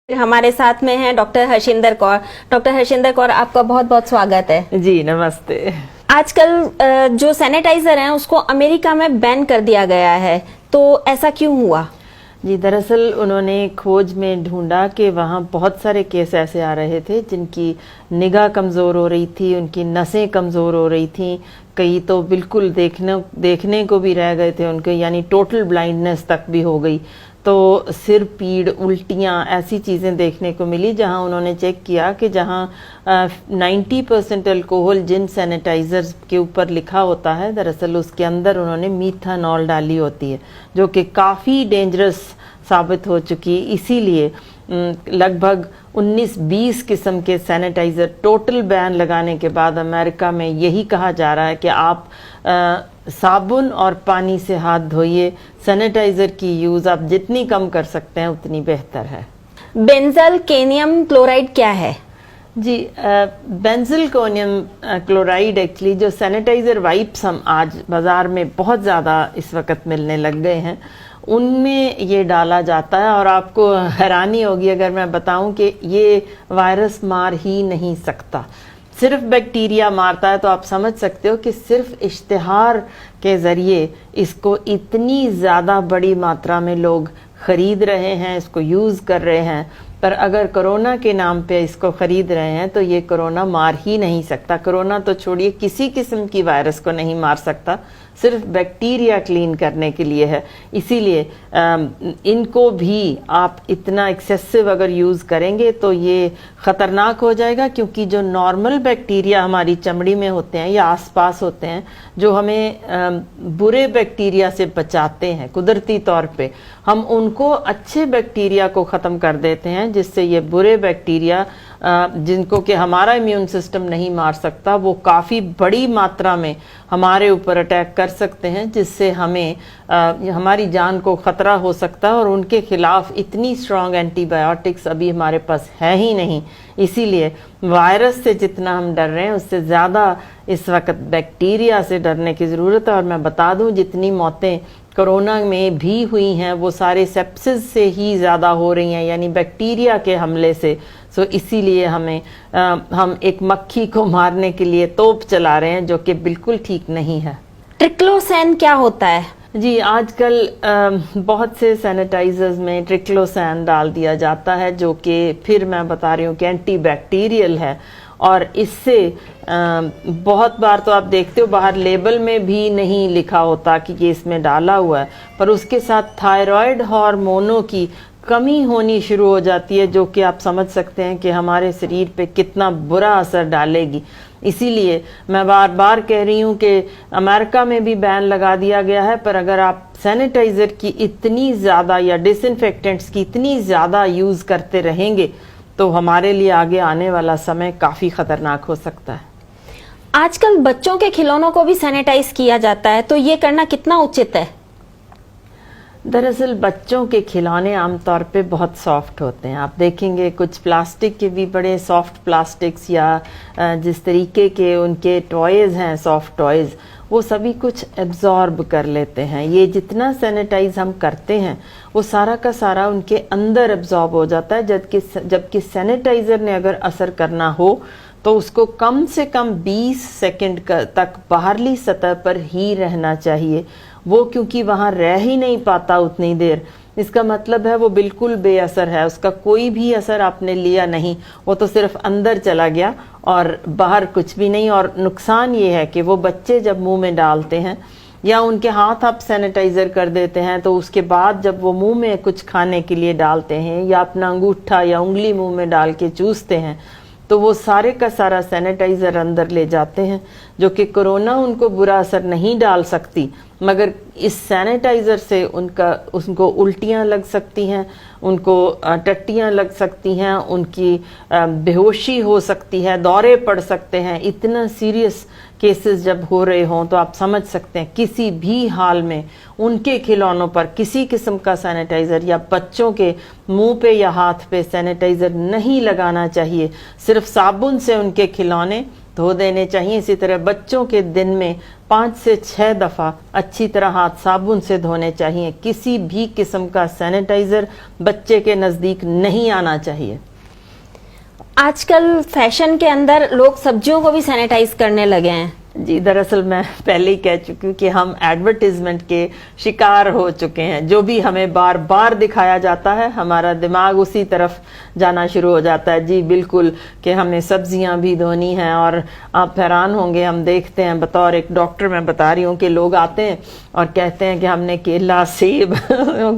हमारे साथ में हैं डॉक्टर हर्षिंदर कौर। डॉक्टर हर्षिंदर कौर, आपका बहुत बहुत स्वागत है। जी नमस्ते। आजकल जो सैनिटाइजर हैं उसको अमेरिका में बैन कर दिया गया है, तो ऐसा क्यों हुआ? जी दरअसल उन्होंने खोज में ढूंढा कि वहाँ बहुत सारे केस ऐसे आ रहे थे जिनकी निगाह कमज़ोर हो रही थी, उनकी नसें कमज़ोर हो रही थी, कई तो बिल्कुल देखने को भी रह गए थे उनके, यानी टोटल ब्लाइंडनेस तक भी हो गई। तो सिर पीड़, उल्टियाँ, ऐसी चीज़ें देखने को मिली जहां उन्होंने चेक किया कि जहां 90% अल्कोहल जिन सैनिटाइजर्स के ऊपर लिखा होता है, दरअसल उसके अंदर उन्होंने मीथानॉल डाली होती है जो कि काफ़ी डेंजरस साबित हो चुकी है। इसीलिए लगभग 19-20 किस्म के सैनिटाइज़र टोटल बैन लगाने के बाद अमेरिका में यही कहा जा रहा है कि आप साबुन और पानी से हाथ धोइए, सैनिटाइज़र की यूज़ आप जितनी कम कर सकते हैं उतनी बेहतर है। बेंजल केनियम क्लोराइड क्या है? जी बेंजिल कोनियम क्लोराइड एक्चुअली जो सैनिटाइज़र वाइप्स हम आज बाज़ार में बहुत ज़्यादा इस वक्त मिलने लग गए हैं उनमें ये डाला जाता है, और आपको हैरानी होगी अगर मैं बताऊं कि ये वायरस मार ही नहीं सकता, सिर्फ बैक्टीरिया मारता है। तो आप समझ सकते हो कि सिर्फ इश्तिहार के ज़रिए इसको इतनी ज़्यादा बड़ी मात्रा में लोग ख़रीद रहे हैं, इसको यूज़ कर रहे हैं, पर अगर कोरोना के नाम पे इसको ख़रीद रहे हैं तो ये कोरोना मार ही नहीं सकता। कोरोना तो छोड़िए, किसी किस्म की वायरस को नहीं मार सकता, सिर्फ बैक्टीरिया क्लीन करने के लिए है। इसीलिए इनको भी आप इतना एक्सेसिव अगर यूज़ करेंगे तो ये ख़तरनाक हो जाएगा, क्योंकि जो नॉर्मल बैक्टीरिया हमारी चमड़ी में होते हैं या आसपास होते हैं, जो हमें बुरे बैक्टीरिया से बचाते हैं कुदरती तौर पे, हम उनको अच्छे बैक्टीरिया को ख़त्म कर देते हैं, जिससे ये बुरे बैक्टीरिया जिनको कि हमारा इम्यून सिस्टम नहीं मार सकता, वो काफ़ी बड़ी मात्रा में हमारे ऊपर अटैक कर सकते हैं, जिससे हमें हमारी जान को ख़तरा हो सकता है। और उनके खिलाफ इतनी स्ट्रॉन्ग एंटीबायोटिक्स अभी हमारे पास है ही नहीं। इसीलिए वायरस से जितना हम डर रहे हैं उससे ज़्यादा इस वक्त बैक्टीरिया से डरने की ज़रूरत है। और मैं बता दूं, जितनी मौतें कोरोना में भी हुई हैं वो सारे सेप्सिस से ही ज़्यादा हो रही हैं, यानी बैक्टीरिया के हमले से। सो इसीलिए हम एक मक्खी को मारने के लिए तोप चला रहे हैं, जो कि बिल्कुल ठीक नहीं है। ट्रिक्लोसैन क्या होता है? जी आजकल बहुत से सैनिटाइजर्स में ट्रिक्लोसैन डाल दिया जाता है, जो कि फिर मैं बता रही हूँ कि एंटीबैक्टीरियल है। और इससे बहुत बार तो आप देखते हो बाहर लेबल में भी नहीं लिखा होता कि ये इसमें डाला हुआ है, पर उसके साथ थायराइड हार्मोनों की कमी होनी शुरू हो जाती है, जो कि आप समझ सकते हैं कि हमारे शरीर पे कितना बुरा असर डालेगी। इसीलिए मैं बार बार कह रही हूँ कि अमेरिका में भी बैन लगा दिया गया है, पर अगर आप सैनिटाइज़र की इतनी ज़्यादा या डिसइंफेक्टेंट्स की इतनी ज़्यादा यूज़ करते रहेंगे तो हमारे लिए आगे आने वाला समय काफ़ी ख़तरनाक हो सकता है। आजकल बच्चों के खिलौनों को भी सैनिटाइज किया जाता है, तो ये करना कितना उचित है? दरअसल बच्चों के खिलौने आमतौर पे बहुत सॉफ्ट होते हैं। आप देखेंगे कुछ प्लास्टिक के भी बड़े सॉफ्ट प्लास्टिक्स या जिस तरीके के उनके टॉयज़ हैं, सॉफ्ट टॉयज़, वो सभी कुछ एब्जॉर्ब कर लेते हैं। ये जितना सैनिटाइज हम करते हैं वो सारा का सारा उनके अंदर एब्जॉर्ब हो जाता है, जबकि सैनिटाइज़र ने अगर असर करना हो तो उसको कम से कम 20 सेकंड तक बाहरली सतह पर ही रहना चाहिए। वो क्योंकि वहाँ रह ही नहीं पाता उतनी देर, इसका मतलब है वो बिल्कुल बेअसर है, उसका कोई भी असर आपने लिया नहीं, वो तो सिर्फ अंदर चला गया और बाहर कुछ भी नहीं। और नुकसान ये है कि वो बच्चे जब मुंह में डालते हैं या उनके हाथ आप सैनिटाइज़र कर देते हैं, तो उसके बाद जब वो मुंह में कुछ खाने के लिए डालते हैं या अपना अंगूठा या उंगली मुंह में डाल के चूसते हैं, तो वो सारे का सारा सैनिटाइज़र अंदर ले जाते हैं, जो कि कोरोना उनको बुरा असर नहीं डाल सकती, मगर इस सैनिटाइज़र से उनको उल्टियाँ लग सकती हैं, उनको टट्टियाँ लग सकती हैं, उनकी बेहोशी हो सकती है, दौरे पड़ सकते हैं। इतना सीरियस केसेस जब हो रहे हों तो आप समझ सकते हैं किसी भी हाल में उनके खिलौनों पर किसी किस्म का सैनिटाइज़र या बच्चों के मुंह पे या हाथ पे सैनिटाइज़र नहीं लगाना चाहिए। सिर्फ साबुन से उनके खिलौने धो देने चाहिए। इसी तरह बच्चों के दिन में 5 से 6 दफ़ा अच्छी तरह हाथ साबुन से धोने चाहिए। किसी भी किस्म का सैनिटाइज़र बच्चे के नज़दीक नहीं आना चाहिए। आजकल फैशन के अंदर लोग सब्जियों को भी सैनिटाइज करने लगे हैं। जी, दरअसल मैं पहले ही कह चुकी हूँ कि हम एडवर्टीजमेंट के शिकार हो चुके हैं। जो भी हमें बार बार दिखाया जाता है हमारा दिमाग उसी तरफ जाना शुरू हो जाता है। जी बिल्कुल, कि हमें सब्जियां भी धोनी हैं। और आप हैरान होंगे, हम देखते हैं, बतौर एक डॉक्टर मैं बता रही हूँ कि लोग आते हैं और कहते हैं कि हमने केला, सेब,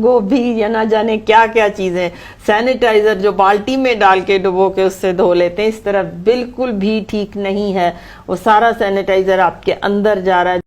गोभी या ना जाने क्या क्या चीज़ें सैनिटाइज़र जो बाल्टी में डाल के डुबो के उससे धो लेते हैं। इस तरह बिल्कुल भी ठीक नहीं है। वो सारा सैनिटाइज़र आपके अंदर जा रहा है।